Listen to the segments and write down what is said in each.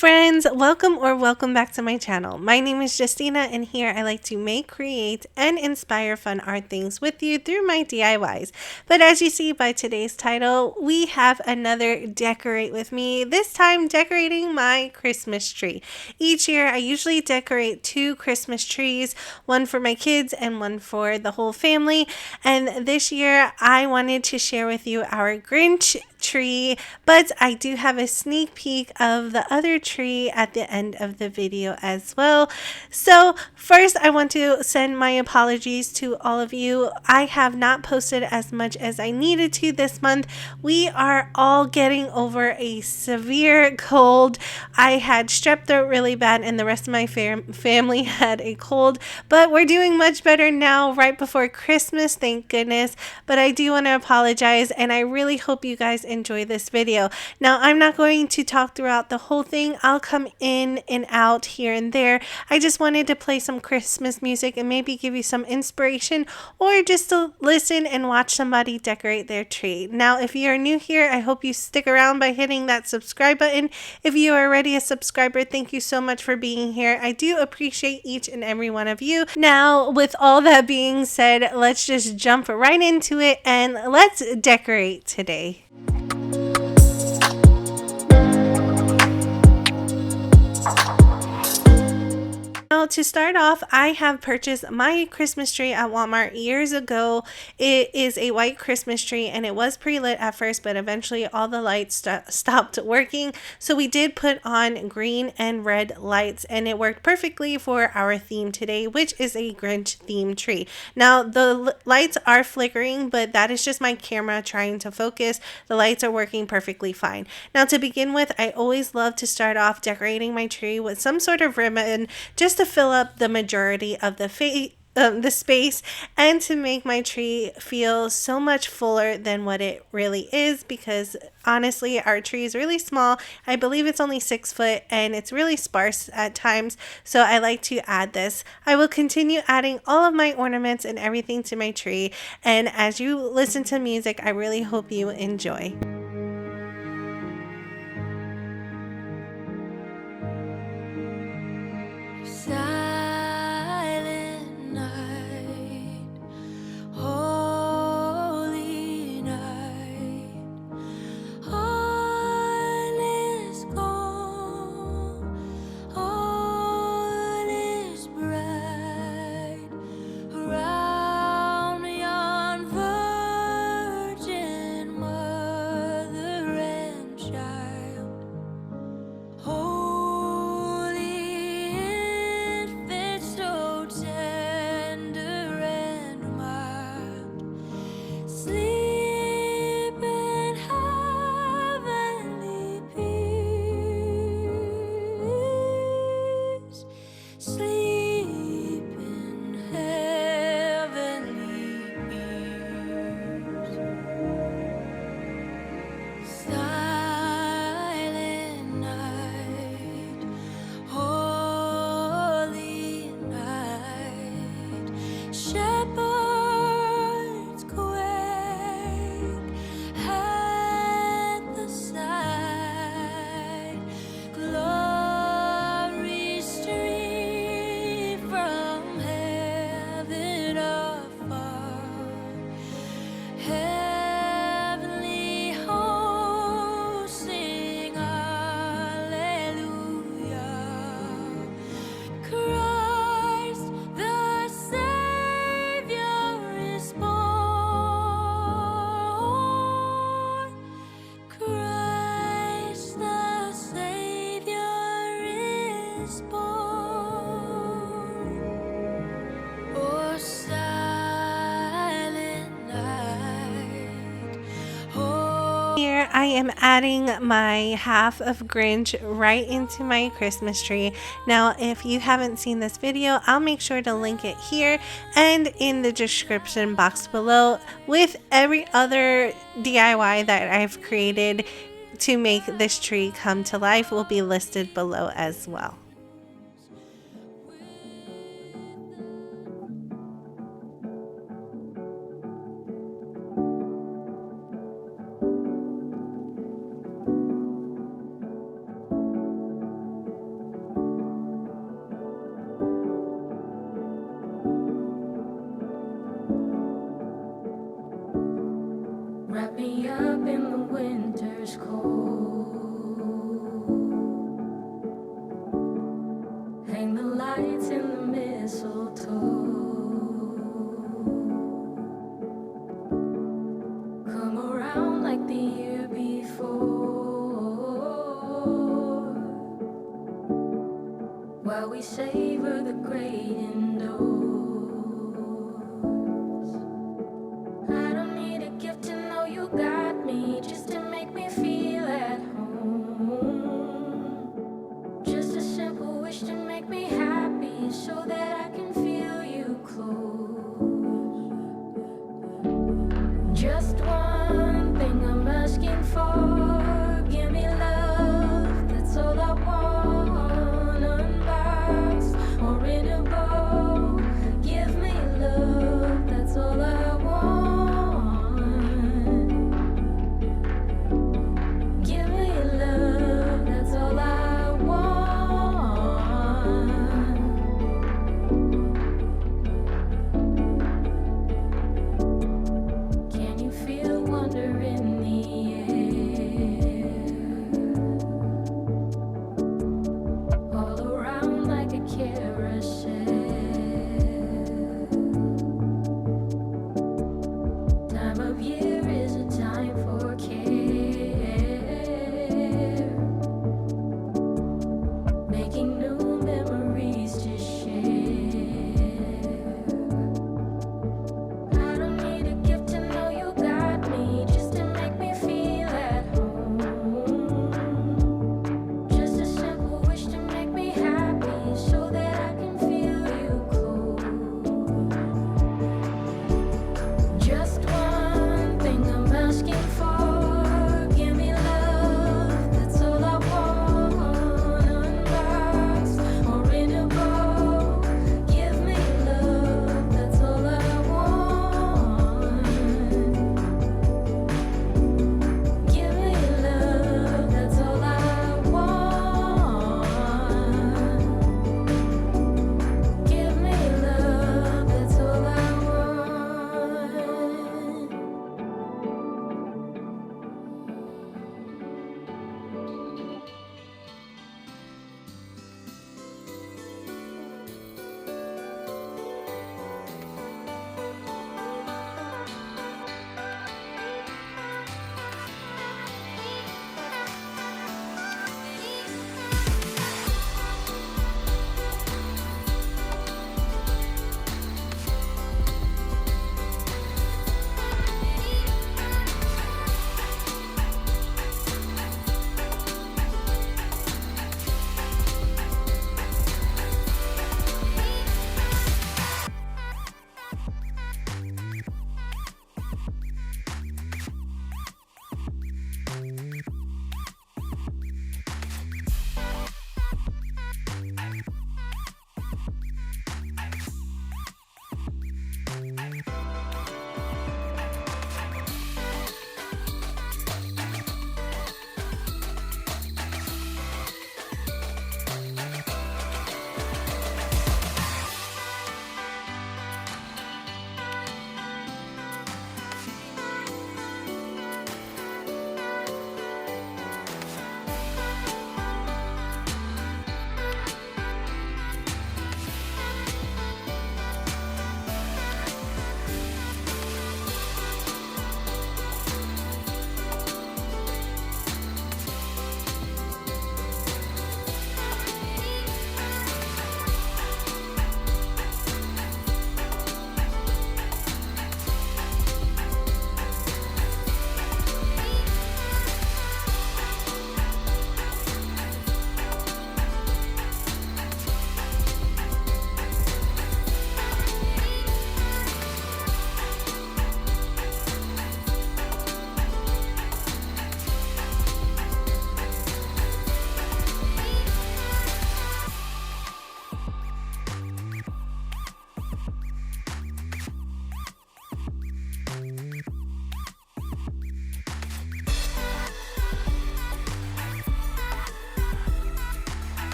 friends, welcome back to my channel. My name is Justina and here I like to make, create, and inspire fun art things with you through my DIYs. But as you see by today's title, we have another decorate with me, this time decorating my Christmas tree. Each year I usually decorate 2 Christmas trees, one for my kids and one for the whole family. And this year I wanted to share with you our Grinch tree, but I do have a sneak peek of the other tree at the end of the video as well. So first I want to send my apologies to all of you. I have not posted as much as I needed to this month. We are all getting over a severe cold. I had strep throat really bad and the rest of my family had a cold, but we're doing much better now right before Christmas, thank goodness. But I do want to apologize and I really hope you guys enjoy this video. Now I'm not going to talk throughout the whole thing. I'll come in and out here and there. I just wanted to play some Christmas music and maybe give you some inspiration or just to listen and watch somebody decorate their tree. Now if you are new here, I hope you stick around by hitting that subscribe button. If you are already a subscriber, thank you so much for being here. I do appreciate each and every one of you. Now with all that being said, let's just jump right into it and let's decorate today. Now to start off, I have purchased my Christmas tree at Walmart years ago. It is a white Christmas tree and it was pre-lit at first, but eventually all the lights stopped working. So we did put on green and red lights and it worked perfectly for our theme today, which is a Grinch themed tree. Now the lights are flickering, but that is just my camera trying to focus. The lights are working perfectly fine. Now to begin with, I always love to start off decorating my tree with some sort of ribbon just to fill up the majority of the space and to make my tree feel so much fuller than what it really is, because honestly our tree is really small. I believe it's only 6 foot and it's really sparse at times, so I like to add this. I will continue adding all of my ornaments and everything to my tree, and as you listen to music, I really hope you enjoy. Silent night, holy night, all is calm, all is bright, around yon virgin mother and child. Shepherds quake at the sight, glory stream from heaven afar, heavenly hosts sing Alleluia. Christ the Savior is born. Christ the Savior is born. Oh, silent night. Oh. Here I am adding my half of Grinch right into my Christmas tree. Now if you haven't seen this video, I'll make sure to link it here and in the description box below, with every other DIY that I've created to make this tree come to life will be listed below as well. is cold. Hang the lights in the mistletoe. Come around like the year before, while we savor the great indoors. I don't need a gift to know you got me, just to make me feel at home. Just a simple wish to make me happy, so that I can feel you close. Just one thing I'm asking for, give me love, that's all I want. Unboxed or in a bowl,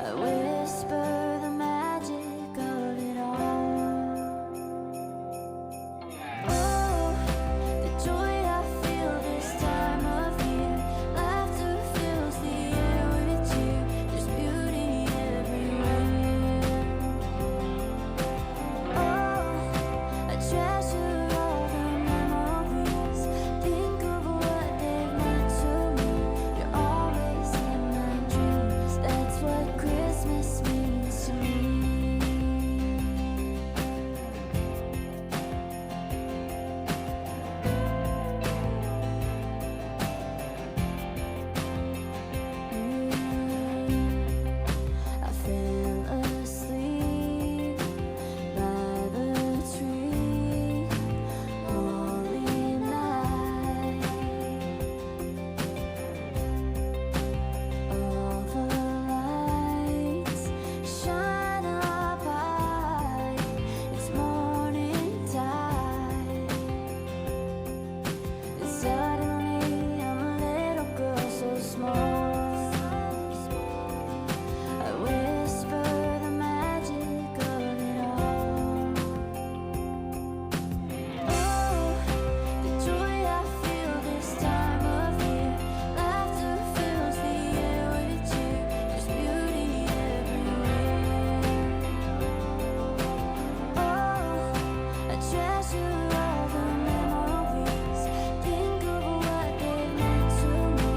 I whisper the magic of it all. Oh, the joy I feel this time of year. Laughter fills the air with you. There's beauty everywhere. Oh, I treasure all the memories. Think of what they've meant to me. You're always in my dreams. That's what Christmas means to me. I fell asleep by the tree, holy night. All the lights shine up high. It's morning time. And suddenly I'm a little girl so small. I whisper the magic of it all. Oh, the joy I feel this time of year. Laughter fills the air with you. There's beauty everywhere. Oh, I treasure all the memories. Think of what they've meant to me.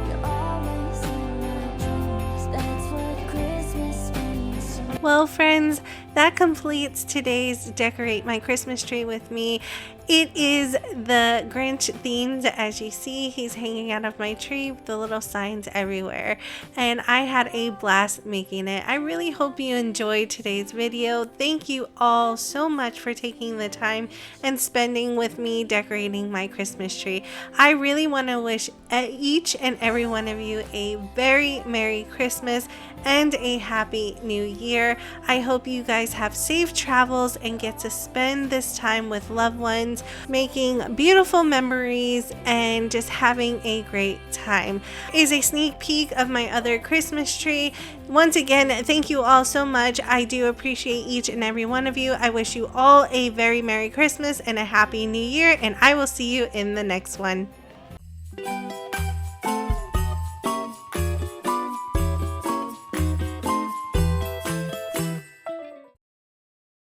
You're always in my dreams. That's what Christmas means to me. Well, friends, that completes today's Decorate My Christmas Tree with me. It is the Grinch themed. As you see, he's hanging out of my tree with the little signs everywhere. And I had a blast making it. I really hope you enjoyed today's video. Thank you all so much for taking the time and spending with me decorating my Christmas tree. I really want to wish each and every one of you a very Merry Christmas and a Happy New Year. I hope you guys have safe travels and get to spend this time with loved ones, making beautiful memories and just having a great time. Is a sneak peek of my other Christmas tree. Once again, thank you all so much. I do appreciate each and every one of you. I wish you all a very Merry Christmas and a Happy New Year, and I will see you in the next one.